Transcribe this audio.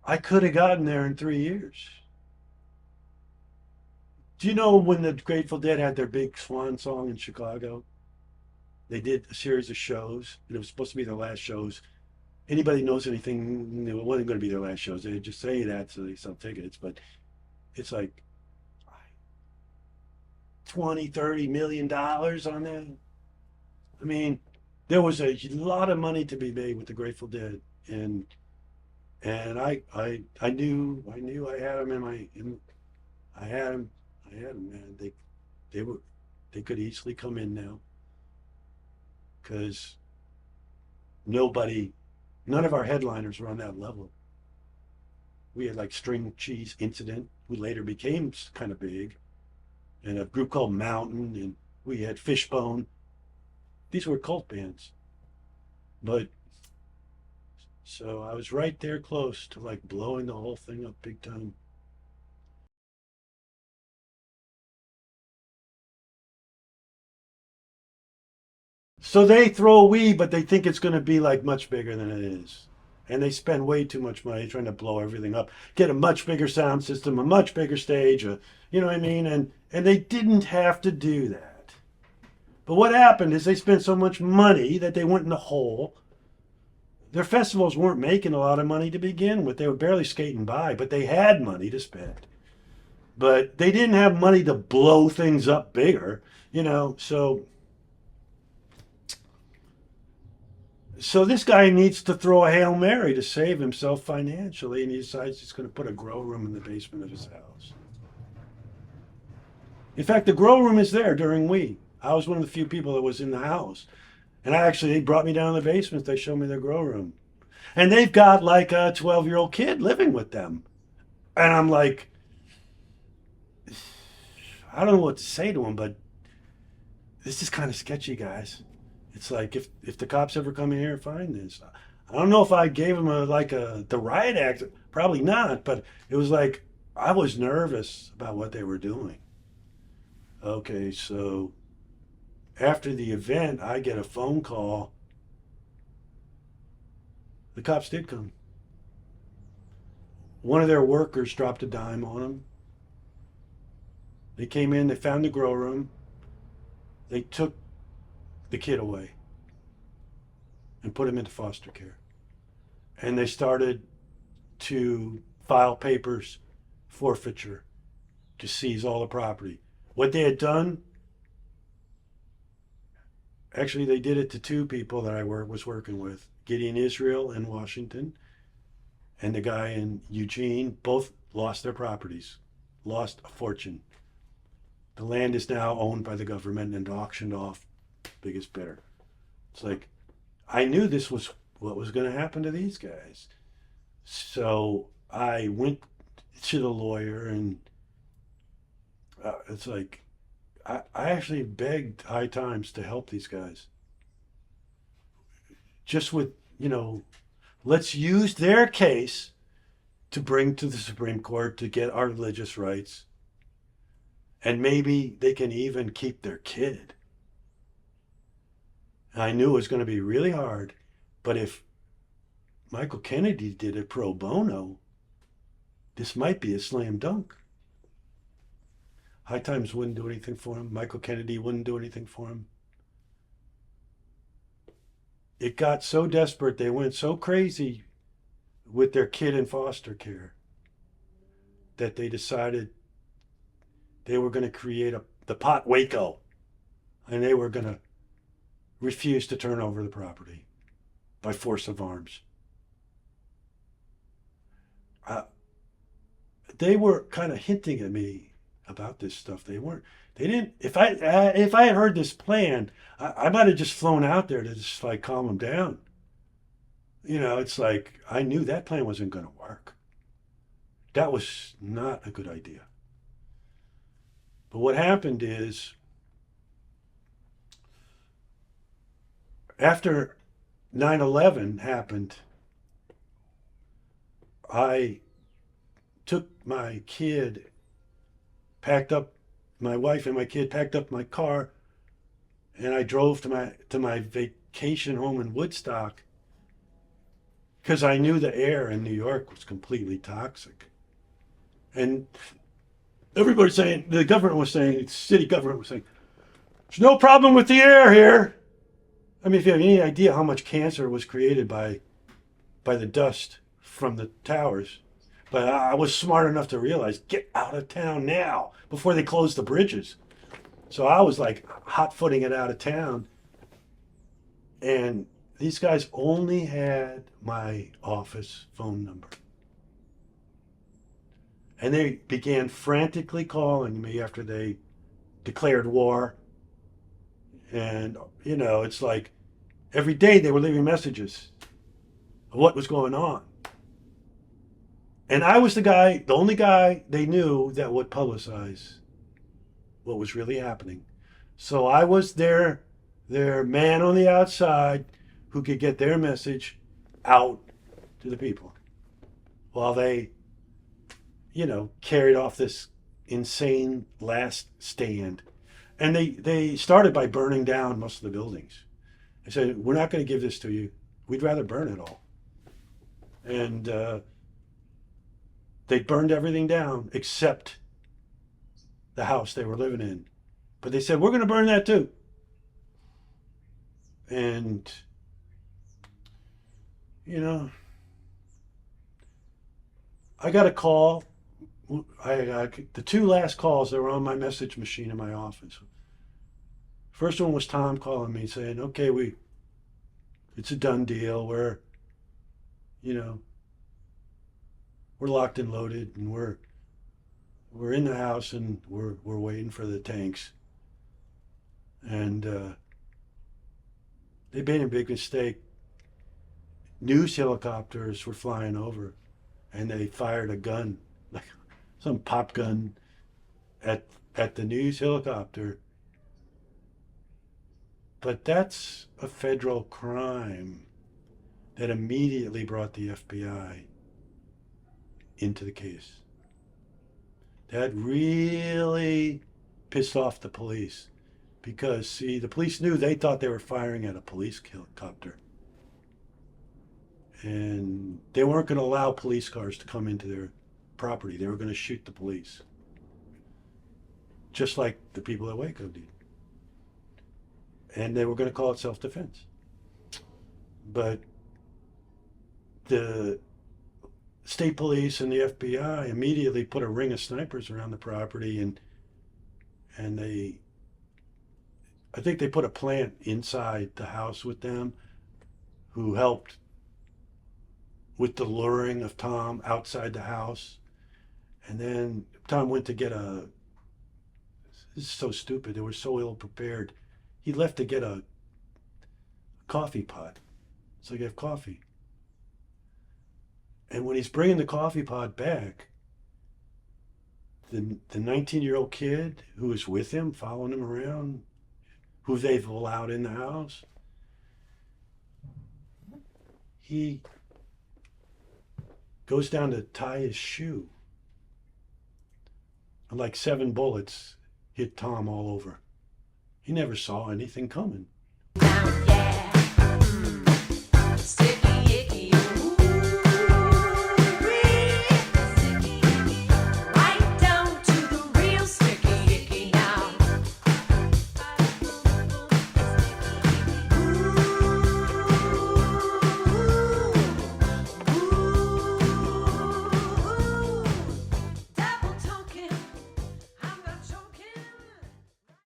I could have gotten there in 3 years. Do you know when the Grateful Dead had their big swan song in Chicago? They did a series of shows, and it was supposed to be their last shows. Anybody knows anything, it wasn't going to be their last shows. They just say that so they sell tickets, but it's like 20, $30 million on that. I mean, there was a lot of money to be made with the Grateful Dead, and I knew I had them I had them, man. They were, they could easily come in now because nobody, none of our headliners were on that level. We had like String Cheese Incident, who later became kind of big, and a group called Mountain, and we had Fishbone. These were cult bands, but so I was right there close to like blowing the whole thing up big time. So they throw a weed, but they think it's going to be like much bigger than it is. And they spend way too much money trying to blow everything up, get a much bigger sound system, a much bigger stage, you know what I mean? And they didn't have to do that. But what happened is they spent so much money that they went in the hole. Their festivals weren't making a lot of money to begin with. They were barely skating by, but they had money to spend. But they didn't have money to blow things up bigger, so this guy needs to throw a Hail Mary to save himself financially, and he decides he's going to put a grow room in the basement of his house. In fact, the grow room is there during week. I was one of the few people that was in the house. And they brought me down to the basement. They showed me their grow room. And they've got like a 12-year-old kid living with them. And I'm like, I don't know what to say to him, but this is kind of sketchy, guys. It's like if the cops ever come in here and find this, I don't know if I gave him the riot act. Probably not, but it was like I was nervous about what they were doing. Okay, so after the event, I get a phone call. The cops did come. One of their workers dropped a dime on them. They came in, they found the grow room, they took the kid away and put him into foster care. And they started to file papers, forfeiture, to seize all the property. What they had done, actually, they did it to two people that I was working with, Gideon Israel in Washington and the guy in Eugene. Both lost their properties, lost a fortune. The land is now owned by the government and auctioned off, biggest bidder. It's like, I knew this was what was going to happen to these guys. So I went to the lawyer, and it's like, I actually begged High Times to help these guys. Just with, let's use their case to bring to the Supreme Court to get our religious rights. And maybe they can even keep their kid. I knew it was going to be really hard, but if Michael Kennedy did it pro bono, this might be a slam dunk. High Times wouldn't do anything for him. Michael Kennedy wouldn't do anything for him. It got so desperate, they went so crazy with their kid in foster care that they decided they were going to create the pot Waco, and they were going to refuse to turn over the property by force of arms. Uh, they were kind of hinting at me about this stuff. They weren't. They didn't. If I had heard this plan, I might have just flown out there to just like calm them down. It's like I knew that plan wasn't going to work. That was not a good idea. But what happened is after 9/11 happened, I took my kid, packed up my wife and my kid, packed up my car, and I drove to my vacation home in Woodstock. because I knew the air in New York was completely toxic. And everybody's saying, the government was saying, the city government was saying, there's no problem with the air here. I mean, if you have any idea how much cancer was created by the dust from the towers. But I was smart enough to realize, get out of town now before they close the bridges. So I was like hot-footing it out of town. And these guys only had my office phone number. And they began frantically calling me after they declared war. And, you know, it's like every day they were leaving messages of what was going on. And I was the only guy they knew that would publicize what was really happening. So I was their man on the outside who could get their message out to the people while they, you know, carried off this insane last stand. And they started by burning down most of the buildings. They said, we're not going to give this to you. We'd rather burn it all. And they burned everything down except the house they were living in. But they said, we're going to burn that too. And, you know, I got a call. The two last calls that were on my message machine in my office. First one was Tom calling me saying, okay, it's a done deal. We're locked and loaded, and we're in the house, and we're waiting for the tanks. And they made a big mistake. News helicopters were flying over, and they fired a gun, like some pop gun, at the news helicopter. But that's a federal crime that immediately brought the FBI into the case. That really pissed off the police because, see, the police knew they thought they were firing at a police helicopter. And they weren't going to allow police cars to come into their property. They were going to shoot the police. Just like the people at Waco did. And they were going to call it self-defense. But the state police and the FBI immediately put a ring of snipers around the property, and I think they put a plant inside the house with them who helped with the luring of Tom outside the house. And then Tom went to get this is so stupid, they were so ill prepared. He left to get a coffee pot so he could have coffee. And when he's bringing the coffee pot back, the 19-year-old kid who was with him, following him around, who they've allowed in the house, he goes down to tie his shoe. And like 7 bullets hit Tom all over. He never saw anything coming.